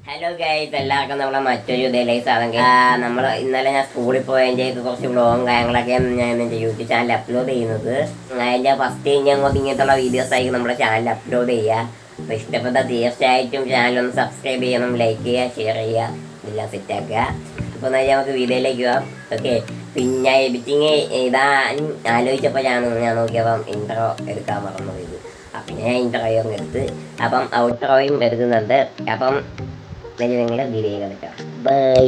Hello guys, എല്ലാവർക്കും നമ്മളെ മറ്റൊരു ഇതേ സാധനം. നമ്മൾ ഇന്നലെ ഞാൻ സ്കൂളിൽ പോയതിൻ്റെ കുറച്ച് വ്ളോഗും കാര്യങ്ങളൊക്കെ ഞാൻ എൻ്റെ യൂട്യൂബ് ചാനൽ അപ്ലോഡ് ചെയ്യുന്നത്. അതിൻ്റെ ഫസ്റ്റ് ഞാൻ ഇങ്ങനത്തുള്ള വീഡിയോസ് ആയിരിക്കും നമ്മുടെ ചാനൽ അപ്ലോഡ് ചെയ്യുക. അപ്പോൾ ഇഷ്ടപ്പെട്ട തീർച്ചയായിട്ടും ചാനലൊന്ന് സബ്സ്ക്രൈബ് ചെയ്യണം, ലൈക്ക് ചെയ്യുക, ഷെയർ ചെയ്യുക, എല്ലാം സെറ്റാക്കുക. അപ്പോൾ എന്നാൽ നമുക്ക് വീഡിയോയിലേക്ക് പോകാം. ഓക്കെ, പിന്നെ എഡിറ്റിങ് ഇതാൻ ആലോചിച്ചപ്പോൾ ഞാൻ നോക്കിയപ്പം ഇൻട്രോ എടുക്കാൻ മറന്നു ഇത്. അപ്പം ഞാൻ ഇൻട്രോയും എടുത്ത്, അപ്പം ഔട്ട്രോയും എടുക്കുന്നുണ്ട്. അപ്പം നിങ്ങളുടെ വീഡിയോ കളിക്കാം. ബൈ.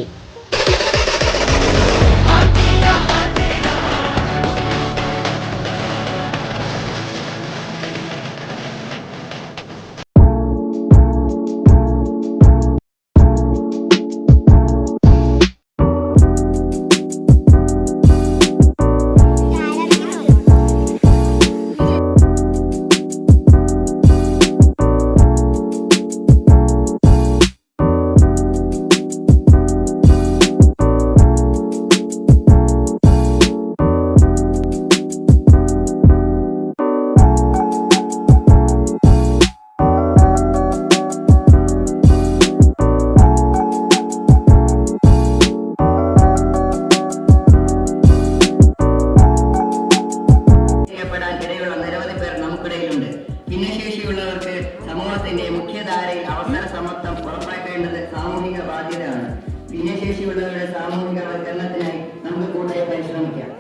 ഭിന്നശേഷിയുള്ളവർക്ക് സമൂഹത്തിന്റെ മുഖ്യധാരയിൽ അവസര സമത്വം ഉറപ്പാക്കേണ്ടത് സാമൂഹിക ബാധ്യതയാണ്. ഭിന്നശേഷിയുള്ളവരുടെ സാമൂഹിക വൽക്കരണത്തിനായി നമുക്ക് കൂടുതൽ പരിശ്രമിക്കാം.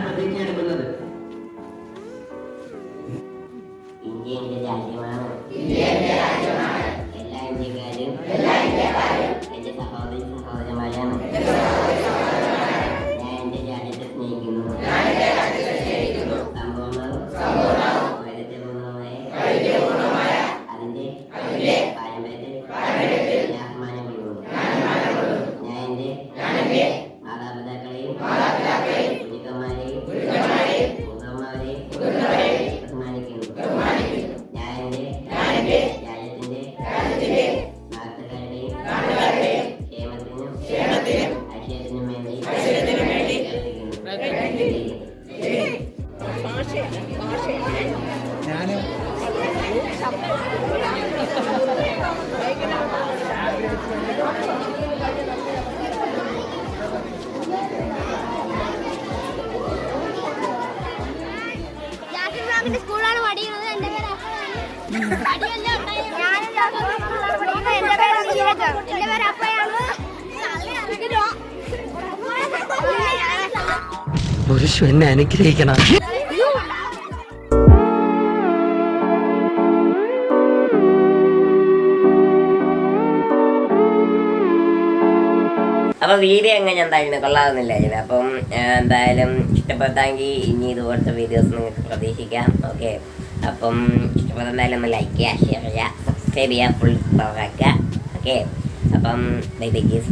പ്രതിജ്ഞ എടുക്കുന്നത് ഇന്ത്യ എൻ്റെ രാജ്യമാണ്. എല്ലാ ഇന്ത്യക്കാരും എൻ്റെ സഹോദരി സഹോദരന്മാരാണ്. ഞാൻ എൻ്റെ രാജ്യത്തെ സ്നേഹിക്കുന്നു. അതിന്റെ പാരമ്പര്യത്തെ ഞാൻ അഭിമാനം കൊള്ളുന്നു. ഞാൻ എൻ്റെ മാതാപിതാക്കളെയും ഗുരുക്കന്മാരെയും മുതിർന്നവരെയും ബഹുമാനിക്കുന്നു. ഞാൻ എൻ്റെ രാജ്യത്തിന്റെ നാട്ടുകാരുടെയും ക്ഷേമത്തിനും ഐശ്വര്യത്തിനും വേണ്ടി സ്കൂളാണ് പഠിക്കുന്നത്. എന്റെ പേര് എന്റെ പേര് അപ്പയാണ്. പുരുഷ എന്നെ അനുഗ്രഹിക്കണം. അപ്പോൾ വീഡിയോ എങ്ങനെ എന്തായിരുന്നു, കൊള്ളാവുന്നില്ല ഇത്. അപ്പം എന്തായാലും ഇഷ്ടപ്പെട്ടാങ്കിൽ ഇനി ഇതുപോലത്തെ വീഡിയോസ് നിങ്ങൾക്ക് പ്രതീക്ഷിക്കാം. ഓക്കെ, അപ്പം ഇഷ്ടപ്പെട്ട എന്തായാലും ഒന്ന് ലൈക്ക് ചെയ്യുക, ഷെയർ ചെയ്യുക, സബ്സ്ക്രൈബ് ചെയ്യുക, ഫുൾ പവറാക്കുക. ഓക്കെ, അപ്പം ബൈ ബൈ, ഗീസ്.